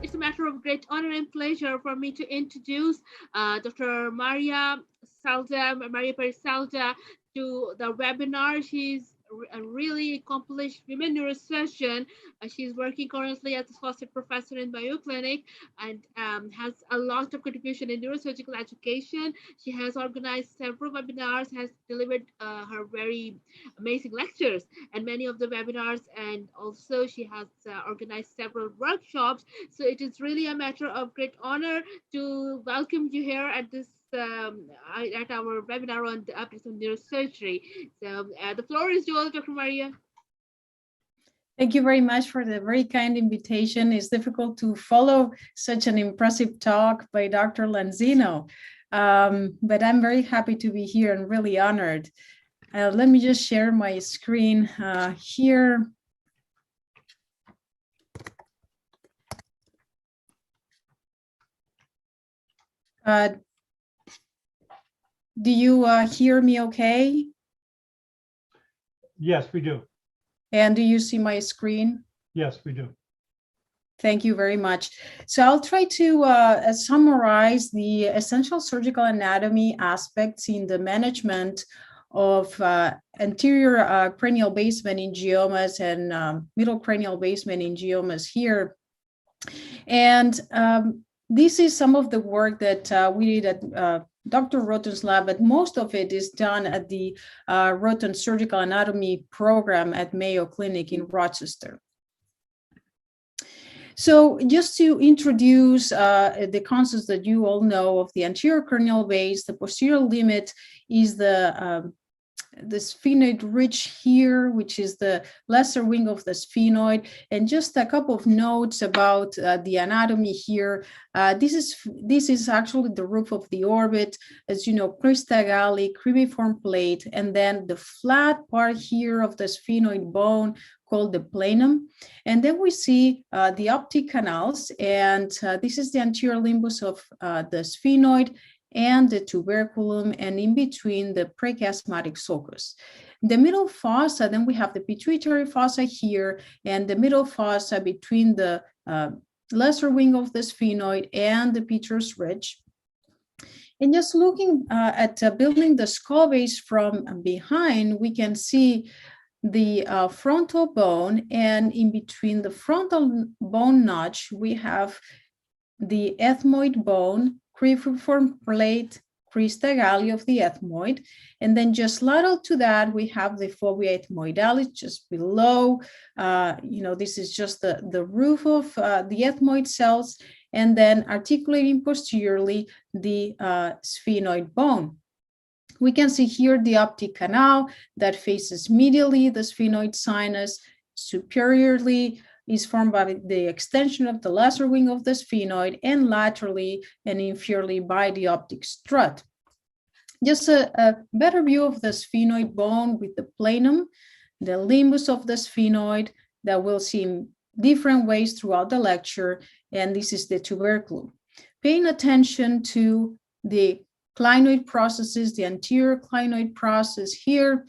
It's a matter of great honor and pleasure for me to introduce Dr. Maria Perez Salda, to the webinar. She's a really accomplished women neurosurgeon. She's working currently as associate professor in Mayo Clinic and has a lot of contribution in neurosurgical education. She has organized several webinars, has delivered her very amazing lectures and many of the webinars, and also she has organized several workshops. So it is really a matter of great honor to welcome you here at this at our webinar on the updates on neurosurgery. So the floor is yours, Dr. Maria. Thank you very much for the very kind invitation. It's difficult to follow such an impressive talk by Dr. Lanzino, but I'm very happy to be here and really honored. Let me just share my screen here. Do you hear me okay? Yes, we do. And do you see my screen? Yes, we do. Thank you very much. So I'll try to summarize the essential surgical anatomy aspects in the management of anterior cranial base meningiomas and middle cranial base meningiomas here. And this is some of the work that we did at Dr. Roten's lab, but most of it is done at the Roten Surgical Anatomy program at Mayo Clinic in Rochester. So just to introduce the concepts that you all know of the anterior cranial base, the posterior limit is the sphenoid ridge here, which is the lesser wing of the sphenoid. And just a couple of notes about the anatomy here. This is actually the roof of the orbit. As you know, crista galli, creamiform plate, and then the flat part here of the sphenoid bone called the planum. And then we see the optic canals, and this is the anterior limbus of the sphenoid and the tuberculum, and in between the prechiasmatic sulcus. The middle fossa, then we have the pituitary fossa here, and the middle fossa between the lesser wing of the sphenoid and the petrous ridge. And just looking at building the skull base from behind, we can see the frontal bone, and in between the frontal bone notch, we have the ethmoid bone, cribriform plate, crista galli of the ethmoid, and then just lateral to that, we have the fovea ethmoidalis just below. This is just the roof of the ethmoid cells, and then articulating posteriorly the sphenoid bone. We can see here the optic canal that faces medially the sphenoid sinus, superiorly is formed by the extension of the lesser wing of the sphenoid, and laterally and inferiorly by the optic strut. Just a better view of the sphenoid bone with the planum, the limbus of the sphenoid that we'll see in different ways throughout the lecture, and this is the tuberculum. Paying attention to the clinoid processes, the anterior clinoid process here,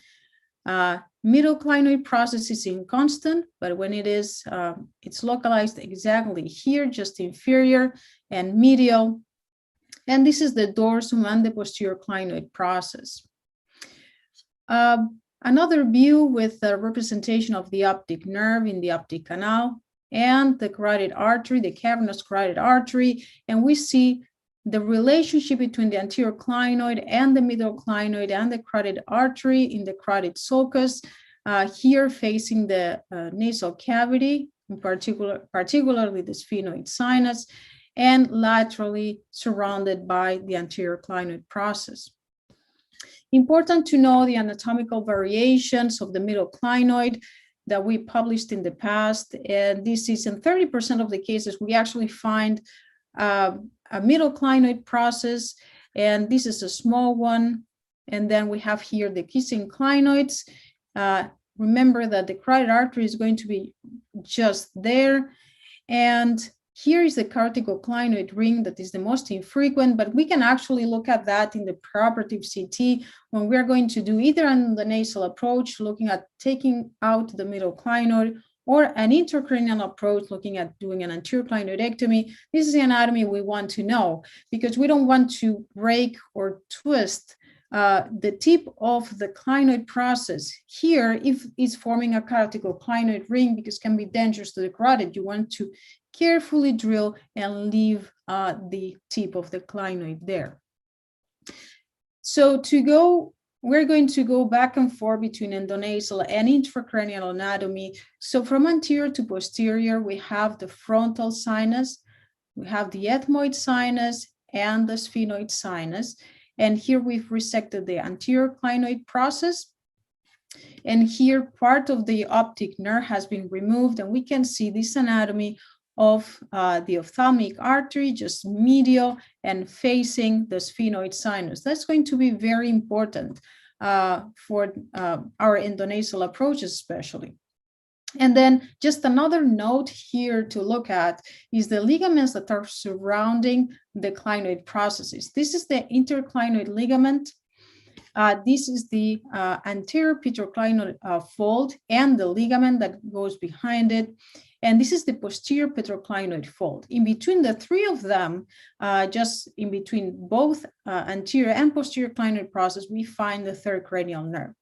middle clinoid process is inconstant, but when it is, it's localized exactly here, just inferior and medial. And this is the dorsum and the posterior clinoid process. Another view with the representation of the optic nerve in the optic canal and the carotid artery, the cavernous carotid artery, and we see the relationship between the anterior clinoid and the middle clinoid and the carotid artery in the carotid sulcus, here facing the nasal cavity, in particularly the sphenoid sinus, and laterally surrounded by the anterior clinoid process. Important to know the anatomical variations of the middle clinoid that we published in the past, and this is in 30% of the cases we actually find a middle clinoid process, and this is a small one. And then we have here the kissing clinoids. Remember that the carotid artery is going to be just there. And Here is the corticoclinoid ring that is the most infrequent, but we can actually look at that in the preoperative CT when we're going to do either an endonasal approach, looking at taking out the middle clinoid, or an intracranial approach, looking at doing an anterior clinoidectomy. This is the anatomy we want to know because we don't want to break or twist the tip of the clinoid process. Here, if it's forming a corticoclinoid ring, because it can be dangerous to the carotid, you want to carefully drill and leave the tip of the clinoid there. So we're going to go back and forth between endonasal and intracranial anatomy. So from anterior to posterior, we have the frontal sinus, we have the ethmoid sinus, and the sphenoid sinus. And here we've resected the anterior clinoid process. And here part of the optic nerve has been removed, and we can see this anatomy of the ophthalmic artery, just medial and facing the sphenoid sinus. That's going to be very important for our endonasal approaches especially. And then just another note here to look at is the ligaments that are surrounding the clinoid processes. This is the interclinoid ligament. This is the anterior petroclinoid fold and the ligament that goes behind it. And this is the posterior petroclinoid fold. In between the three of them, just in between both anterior and posterior clinoid process, we find the third cranial nerve.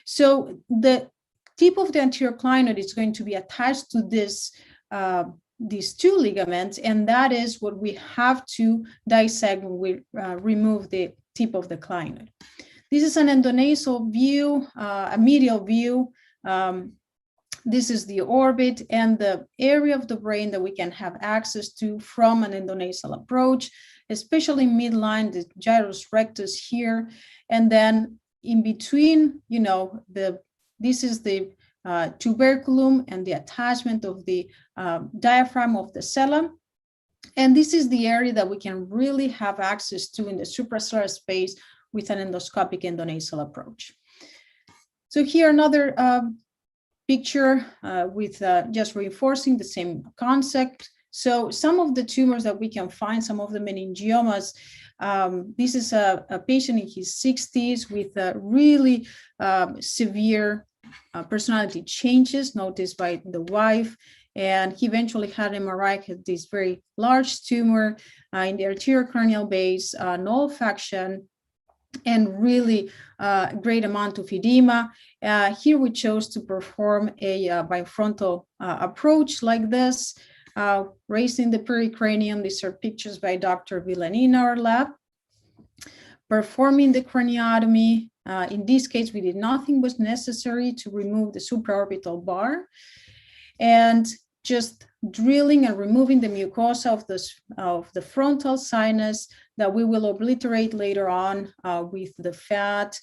So the tip of the anterior clinoid is going to be attached to this, these two ligaments, and that is what we have to dissect when we remove the tip of the clinoid. This is an endonasal view, a medial view. This is the orbit and the area of the brain that we can have access to from an endonasal approach, especially midline, the gyrus rectus here. And then in between, you know, this is the tuberculum and the attachment of the diaphragm of the cella. And this is the area that we can really have access to in the suprasellar space with an endoscopic endonasal approach. So here another picture with just reinforcing the same concept. So some of the tumors that we can find, some of the meningiomas, this is a patient in his 60s with really severe personality changes noticed by the wife. And he eventually had MRI, had this very large tumor in the anterior cranial base, no olfaction, and really great amount of edema. Here we chose to perform a bifrontal approach like this, raising the pericranium. These are pictures by Dr. Villani in our lab. Performing the craniotomy. In this case, we did nothing was necessary to remove the supraorbital bar, and just drilling and removing the mucosa of the frontal sinus that we will obliterate later on with the fat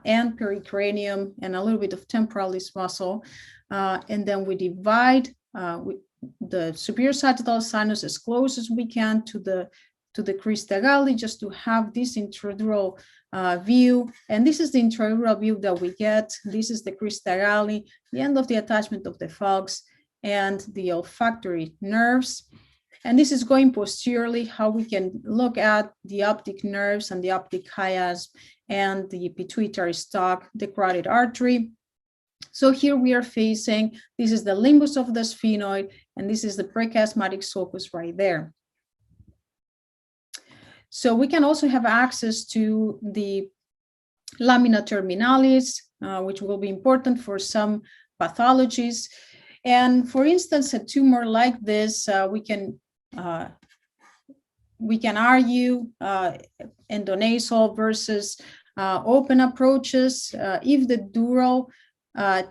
and pericranium and a little bit of temporalis muscle. And then we divide the superior sagittal sinus as close as we can to the crista galli, just to have this intradural view. And this is the intradural view that we get. This is the crista galli, the end of the attachment of the falx and the olfactory nerves. And this is going posteriorly, how we can look at the optic nerves and the optic chiasm and the pituitary stalk, the carotid artery. So here we are facing, this is the limbus of the sphenoid, and this is the prechiasmatic sulcus right there. So we can also have access to the lamina terminalis, which will be important for some pathologies. And for instance, a tumor like this, we can argue endonasal versus open approaches. If the dural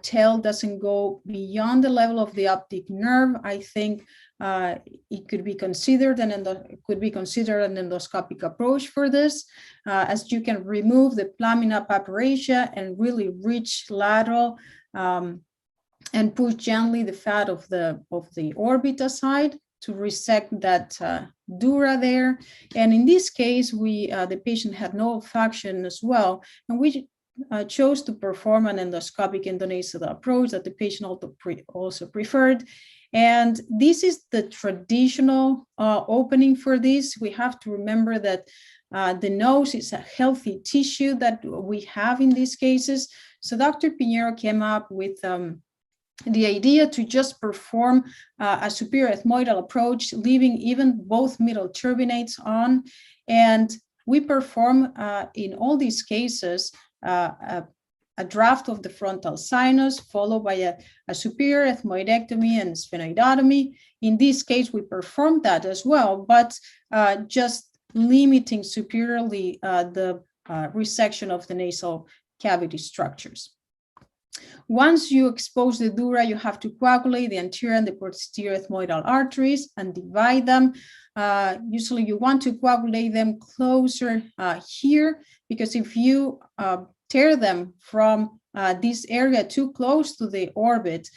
tail doesn't go beyond the level of the optic nerve, I think it could be considered an endoscopic approach for this, as you can remove the lamina papyraceae and really reach lateral and push gently the fat of the orbita side to resect that dura there. And in this case, the patient had no olfaction as well, and we chose to perform an endoscopic endonasal approach that the patient also preferred. And this is the traditional opening for this. We have to remember that the nose is a healthy tissue that we have in these cases. So Dr. Pinheiro came up with the idea to just perform a superior ethmoidal approach, leaving even both middle turbinates on. And we perform in all these cases a draft of the frontal sinus, followed by a superior ethmoidectomy and sphenoidotomy. In this case, we performed that as well, but just limiting superiorly the resection of the nasal cavity structures. Once you expose the dura, you have to coagulate the anterior and the posterior ethmoidal arteries and divide them. Usually you want to coagulate them closer here, because if you tear them from this area too close to the orbit,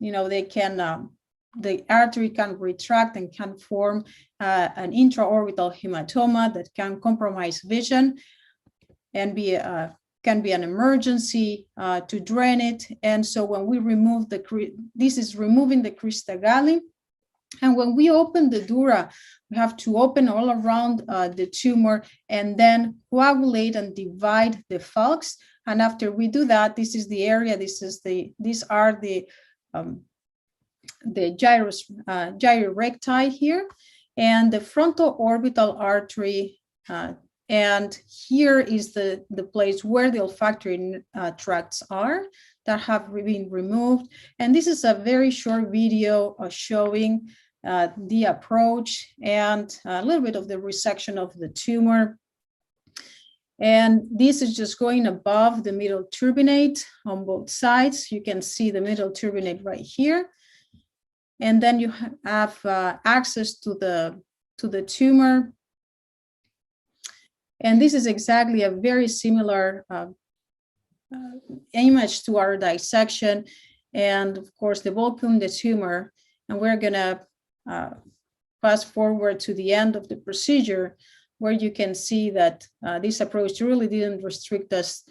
they can, the artery can retract and can form an intraorbital hematoma that can compromise vision and can be an emergency to drain it. And so when we remove this is removing the crista galli. And when we open the dura, we have to open all around the tumor and then coagulate and divide the falx. And after we do that, this is the area, these are the gyrorecti here, and the frontal orbital artery, and here is the place where the olfactory tracts are that have been removed. And this is a very short video showing the approach and a little bit of the resection of the tumor. And this is just going above the middle turbinate on both sides. You can see the middle turbinate right here. And then you have access to the tumor. And this is exactly a very similar image to our dissection. And of course, the bulbum, the tumor. And we're gonna fast forward to the end of the procedure, where you can see that this approach really didn't restrict us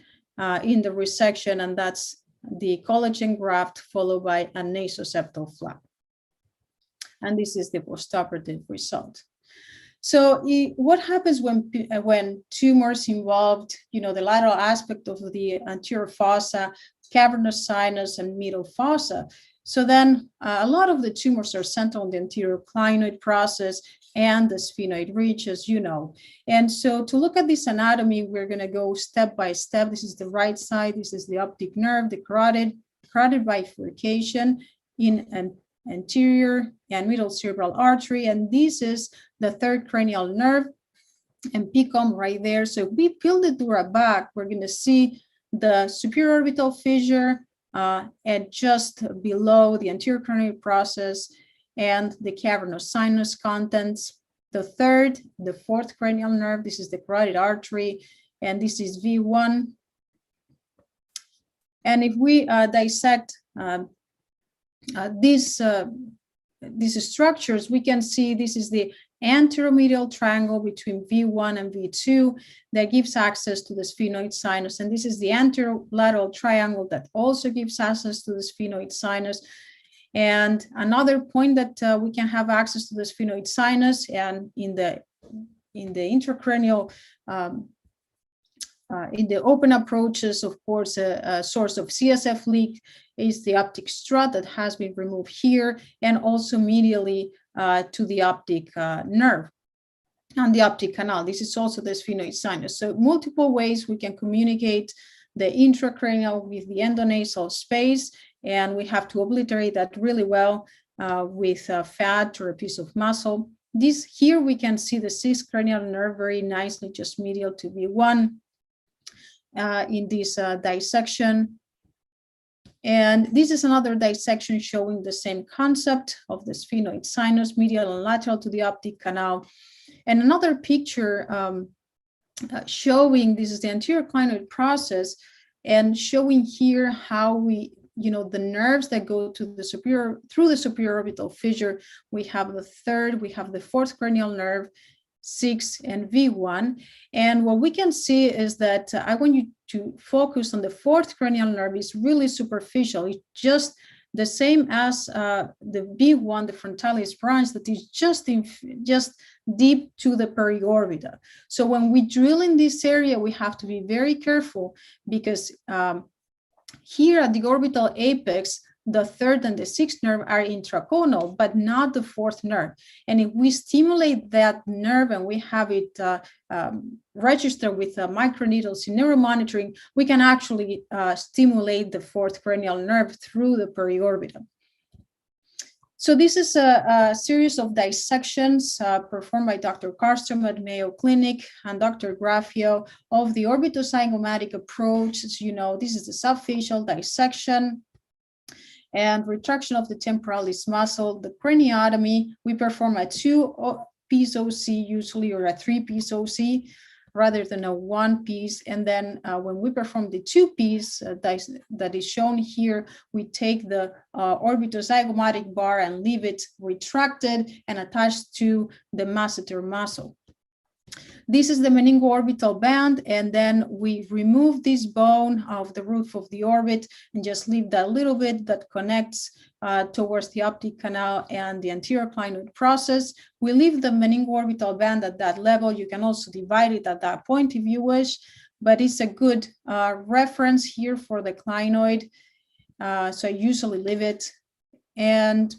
in the resection, and that's the collagen graft followed by a nasoseptal flap. And this is the postoperative result. So what happens when tumors involved, the lateral aspect of the anterior fossa, cavernous sinus, and middle fossa? So then a lot of the tumors are centered on the anterior clinoid process and the sphenoid ridge, as you know. And so to look at this anatomy, we're going to go step by step. This is the right side. This is the optic nerve, the carotid bifurcation in an anterior and middle cerebral artery. And this is the third cranial nerve and PCOM right there. So if we peel the dura back, we're going to see the superior orbital fissure and just below the anterior cranial process and the cavernous sinus contents. The fourth cranial nerve, this is the carotid artery, and this is V1. And if we dissect these structures, we can see this is the anteromedial triangle between V1 and V2 that gives access to the sphenoid sinus. And this is the anterolateral triangle that also gives access to the sphenoid sinus. And another point that we can have access to the sphenoid sinus, and in the intracranial, in the open approaches, of course, a source of CSF leak is the optic strut that has been removed here, and also medially to the optic nerve and the optic canal. This is also the sphenoid sinus. So multiple ways we can communicate the intracranial with the endonasal space, and we have to obliterate that really well with fat or a piece of muscle. Here we can see the sixth cranial nerve very nicely, just medial to V1 in this dissection. And this is another dissection showing the same concept of the sphenoid sinus, medial and lateral to the optic canal. And another picture showing, this is the anterior clinoid process, and showing here how we, the nerves that go to the superior, through the superior orbital fissure. We have the fourth cranial nerve, 6 and V1. And what we can see is that I want you to focus on the fourth cranial nerve. Is really superficial. It just the same as the big one, the frontalis branch, that is just deep to the periorbital. So when we drill in this area, we have to be very careful, because here at the orbital apex, the third and the sixth nerve are intraconal, but not the fourth nerve. And if we stimulate that nerve and we have it register with microneedles in neuromonitoring, we can actually stimulate the fourth cranial nerve through the periorbital. So this is a series of dissections performed by Dr. Karstrom at Mayo Clinic and Dr. Graffio of the Orbitozygomatic Approach. As you know, this is the subfacial dissection and retraction of the temporalis muscle. The craniotomy, we perform a 2-piece OC usually, or a 3-piece OC, rather than a 1-piece. And then when we perform the 2-piece that is shown here, we take the orbitozygomatic bar and leave it retracted and attached to the masseter muscle. This is the meningoorbital band, and then we remove this bone of the roof of the orbit and just leave that little bit that connects towards the optic canal and the anterior clinoid process. We leave the meningoorbital band at that level. You can also divide it at that point if you wish, but it's a good reference here for the clinoid. So I usually leave it and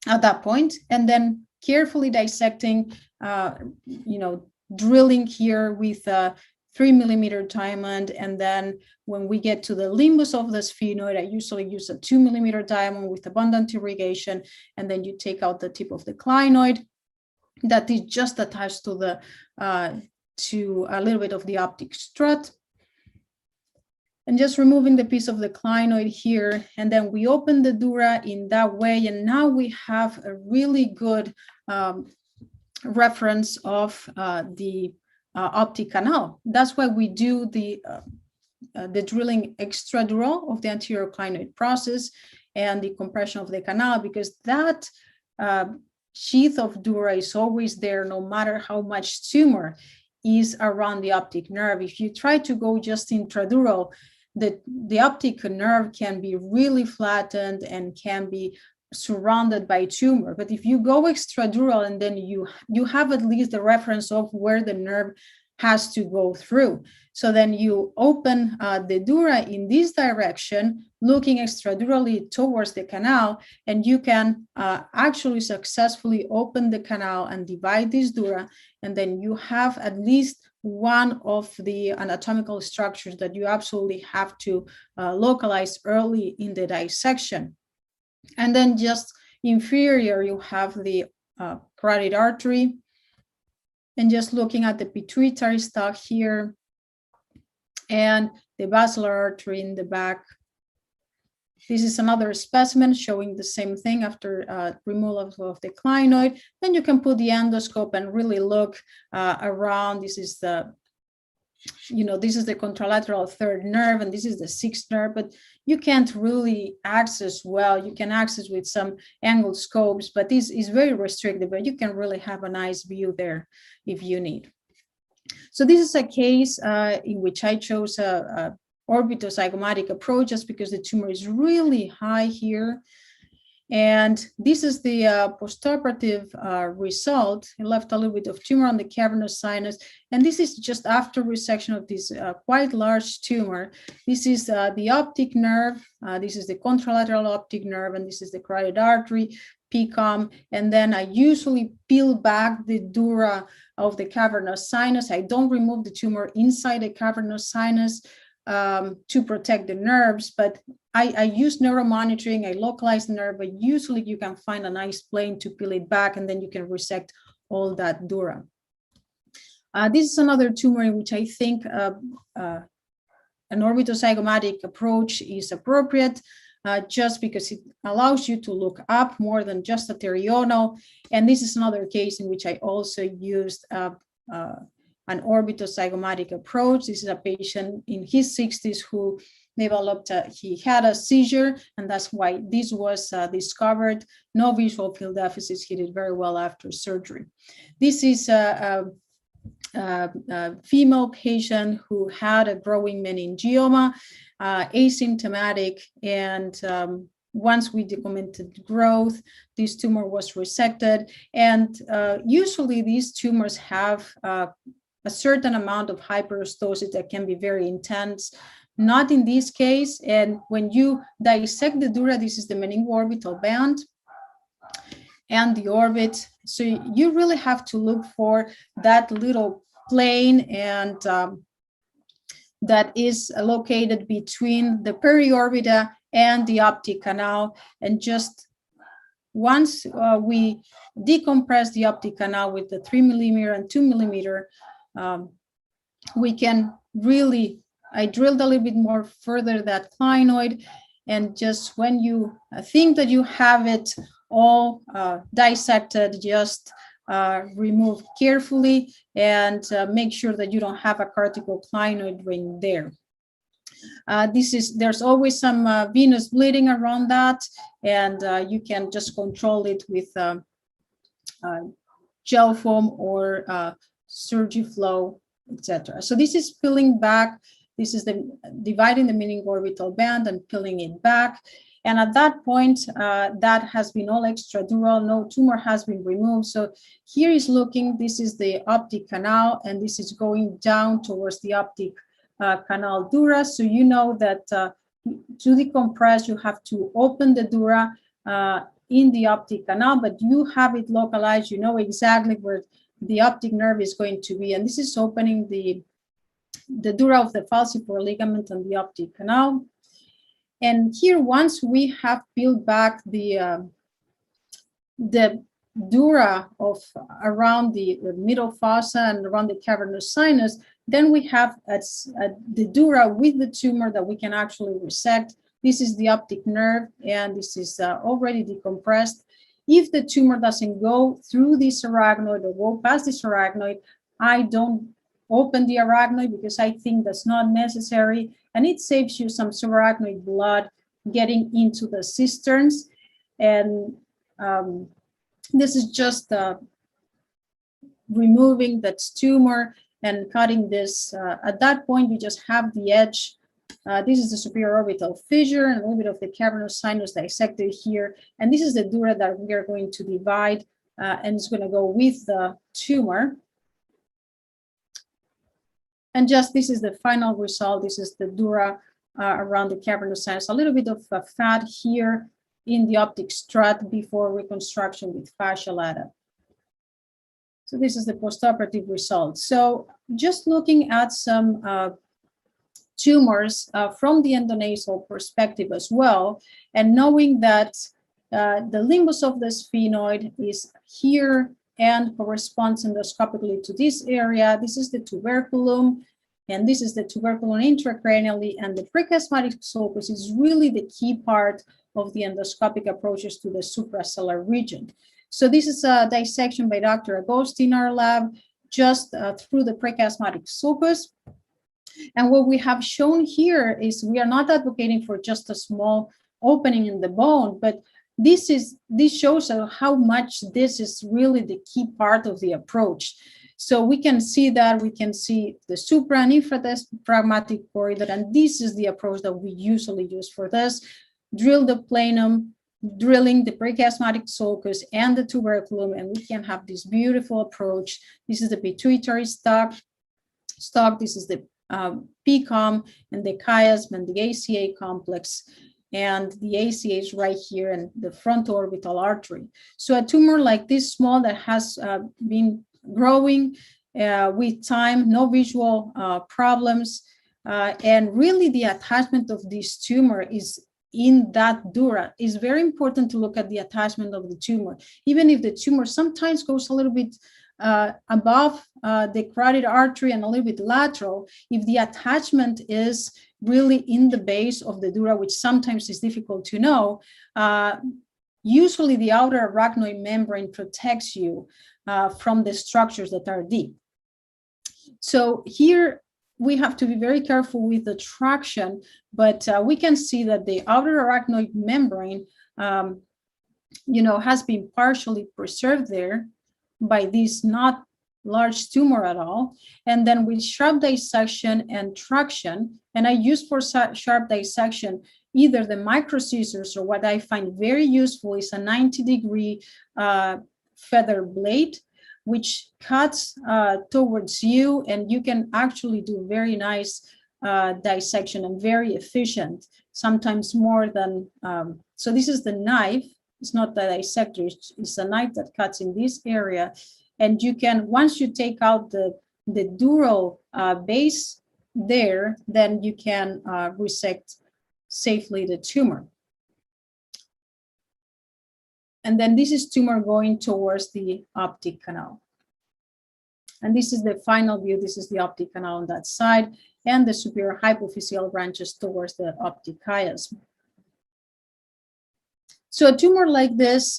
at that point, and then carefully dissecting, drilling here with a 3mm diamond. And then when we get to the limbus of the sphenoid, I usually use a 2mm diamond with abundant irrigation. And then you take out the tip of the clinoid that is just attached to the to a little bit of the optic strut. And just removing the piece of the clinoid here. And then we open the dura in that way. And now we have a really good reference of the optic canal. That's why we do the drilling extradural of the anterior clinoid process and the compression of the canal, because that sheath of dura is always there, no matter how much tumor is around the optic nerve. If you try to go just intradural, the optic nerve can be really flattened and can be surrounded by tumor. But if you go extradural, and then you have at least the reference of where the nerve has to go through. So then you open the dura in this direction, looking extradurally towards the canal, and you can actually successfully open the canal and divide this dura, and then you have at least one of the anatomical structures that you absolutely have to localize early in the dissection. And then just inferior, you have the carotid artery. And just looking at the pituitary stalk here and the basilar artery in the back. This is another specimen showing the same thing after removal of the clinoid. Then you can put the endoscope and really look around. This is the this is the contralateral third nerve, and this is the sixth nerve, but you can't really access well. You can access with some angled scopes, but this is very restricted, but you can really have a nice view there if you need. So this is a case in which I chose a orbitozygomatic approach just because the tumor is really high here. And this is the postoperative result. It left a little bit of tumor on the cavernous sinus. And this is just after resection of this quite large tumor. This is the optic nerve. This is the contralateral optic nerve, and this is the carotid artery, PCOM. And then I usually peel back the dura of the cavernous sinus. I don't remove the tumor inside the cavernous sinus to protect the nerves, but I use neuromonitoring, I localize the nerve, but usually you can find a nice plane to peel it back, and then you can resect all that dura. This is another tumor in which I think an orbitozygomatic approach is appropriate, just because it allows you to look up more than just arterional. And this is another case in which I also used an orbitozygomatic approach. This is a patient in his 60s who developed, he had a seizure, and that's why this was discovered. No visual field deficits. He did very well after surgery. This is a female patient who had a growing meningioma, asymptomatic, and once we documented growth, this tumor was resected. And usually these tumors have a certain amount of hyperostosis that can be very intense. Not in this case. And when you dissect the dura, this is the meningorbital band and the orbit. So you really have to look for that little plane and that is located between the periorbita and the optic canal. And just once we decompress the optic canal with the 3 millimeter and 2 millimeter, we can really, I drilled a little bit more further that clinoid, and just when you think that you have it all dissected, just remove carefully and make sure that you don't have a cortical clinoid ring there. There's always some venous bleeding around that, and you can just control it with gel foam or Surgiflow, etc. So this is peeling back. This is the dividing the meningorbital band and peeling it back. And at that point, that has been all extradural. No tumor has been removed. So here is looking, this is the optic canal, and this is going down towards the optic canal dura. So you know that to decompress, you have to open the dura in the optic canal, but you have it localized. You know exactly where the optic nerve is going to be. And this is opening the dura of the falciparum ligament and the optic canal. And here, once we have peeled back the dura of around the middle fossa and around the cavernous sinus, then we have the dura with the tumor that we can actually resect. This is the optic nerve, and this is already decompressed. If the tumor doesn't go through this arachnoid or go past this arachnoid, I don't open the arachnoid because I think that's not necessary, and it saves you some subarachnoid blood getting into the cisterns. And this is just removing that tumor and cutting this. At that point, you just have the edge. This is the superior orbital fissure and a little bit of the cavernous sinus dissected here. And this is the dura that we are going to divide, and it's going to go with the tumor. And just this is the final result. This is the dura around the cavernous sinus. A little bit of fat here in the optic strut before reconstruction with fascia lata. So this is the postoperative result. So just looking at some tumors from the endonasal perspective as well, and knowing that the limbus of the sphenoid is here and corresponds endoscopically to this area. This is the tuberculum, and this is the tuberculum intracranially, and the prechiasmatic sulcus is really the key part of the endoscopic approaches to the suprasellar region. So this is a dissection by Dr. Agosti in our lab, just through the prechiasmatic sulcus. And what we have shown here is we are not advocating for just a small opening in the bone, but this shows how much this is really the key part of the approach. So we can see that, we can see the supra and infradiaphragmatic corridor, and this is the approach that we usually use for this. Drill the planum, drilling the prechiasmatic sulcus and the tuberculum, and we can have this beautiful approach. This is the pituitary stalk. This is the PCOM and the chiasm and the ACA complex. And the ACA is right here in the frontal orbital artery. So a tumor like this small that has been growing with time, no visual problems, and really the attachment of this tumor is in that dura. It's very important to look at the attachment of the tumor. Even if the tumor sometimes goes a little bit above the carotid artery and a little bit lateral, if the attachment is really in the base of the dura, which sometimes is difficult to know, usually the outer arachnoid membrane protects you from the structures that are deep. So here we have to be very careful with the traction, but we can see that the outer arachnoid membrane, has been partially preserved there by this not large tumor at all. And then with sharp dissection and traction, and I use for sharp dissection, either the micro scissors, or what I find very useful is a 90-degree feather blade, which cuts towards you, and you can actually do very nice dissection and very efficient, sometimes more than, so this is the knife. It's not the dissector, it's a knife that cuts in this area. And you can, once you take out the dural base there, then you can resect safely the tumor. And then this is tumor going towards the optic canal. And this is the final view. This is the optic canal on that side, and the superior hypophyseal branches towards the optic chiasm. So a tumor like this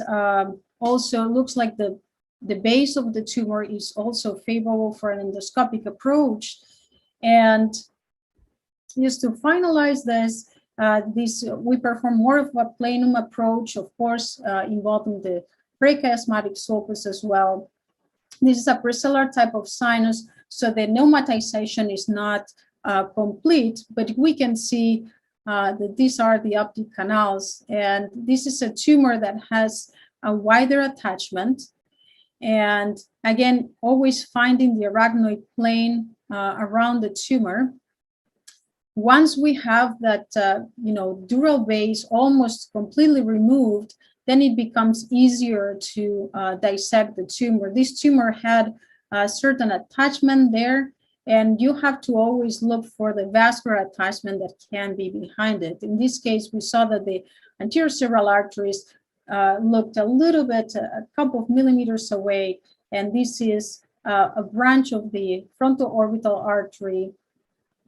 also looks like the base of the tumor is also favorable for an endoscopic approach. And just to finalize this, we perform more of a plenum approach, of course, involving the prechiasmatic sulcus as well. This is a precellular type of sinus, so the pneumatization is not complete, but we can see that these are the optic canals, and this is a tumor that has a wider attachment. And again, always finding the arachnoid plane around the tumor. Once we have that, dural base almost completely removed, then it becomes easier to dissect the tumor. This tumor had a certain attachment there, and you have to always look for the vascular attachment that can be behind it. In this case, we saw that the anterior cerebral arteries looked a little bit, a couple of millimeters away, and this is a branch of the frontal orbital artery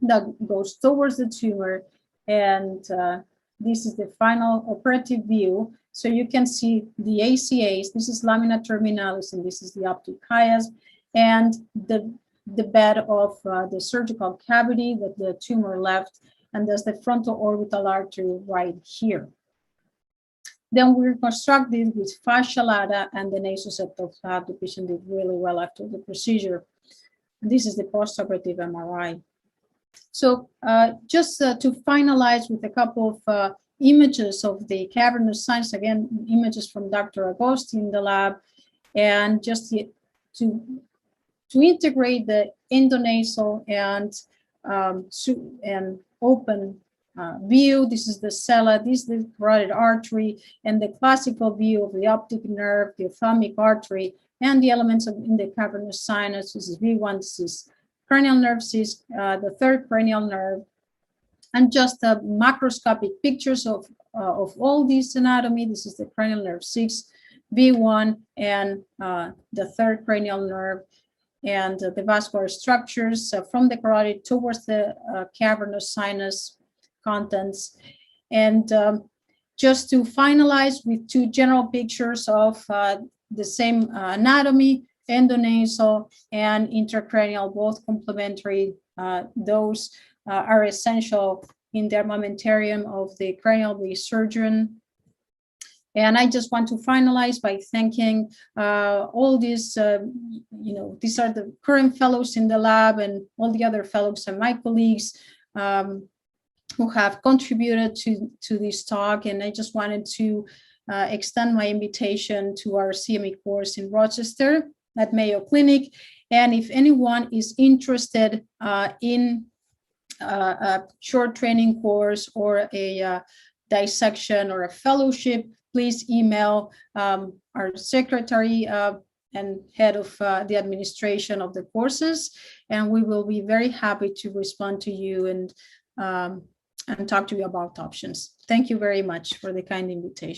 that goes towards the tumor, and this is the final operative view. So you can see the ACAs, this is lamina terminalis, and this is the optic chiasm, and the bed of the surgical cavity that the tumor left, and there's the frontal orbital artery right here. Then we reconstruct this with fascia lata, and the nasoseptal flap. The patient did really well after the procedure. This is the postoperative MRI. So just to finalize with a couple of images of the cavernous sinus, again, images from Dr. Agosti in the lab, and just to integrate the endonasal and open view. This is the cella, this is the carotid artery, and the classical view of the optic nerve, the ophthalmic artery, and the elements in the cavernous sinus. This is V1, this is cranial nerve, this is the third cranial nerve, and just macroscopic pictures of all this anatomy. This is the cranial nerve 6, V1, and the third cranial nerve, and the vascular structures from the carotid towards the cavernous sinus contents. And just to finalize with two general pictures of the same anatomy, endonasal and intracranial, both complementary. Those are essential in the armamentarium of the cranial-based surgeon. And I just want to finalize by thanking all these, these are the current fellows in the lab and all the other fellows and my colleagues who have contributed to this talk. And I just wanted to extend my invitation to our CME course in Rochester at Mayo Clinic. And if anyone is interested in a short training course or a dissection or a fellowship, please email our secretary and head of the administration of the courses, and we will be very happy to respond to you and talk to you about options. Thank you very much for the kind invitation.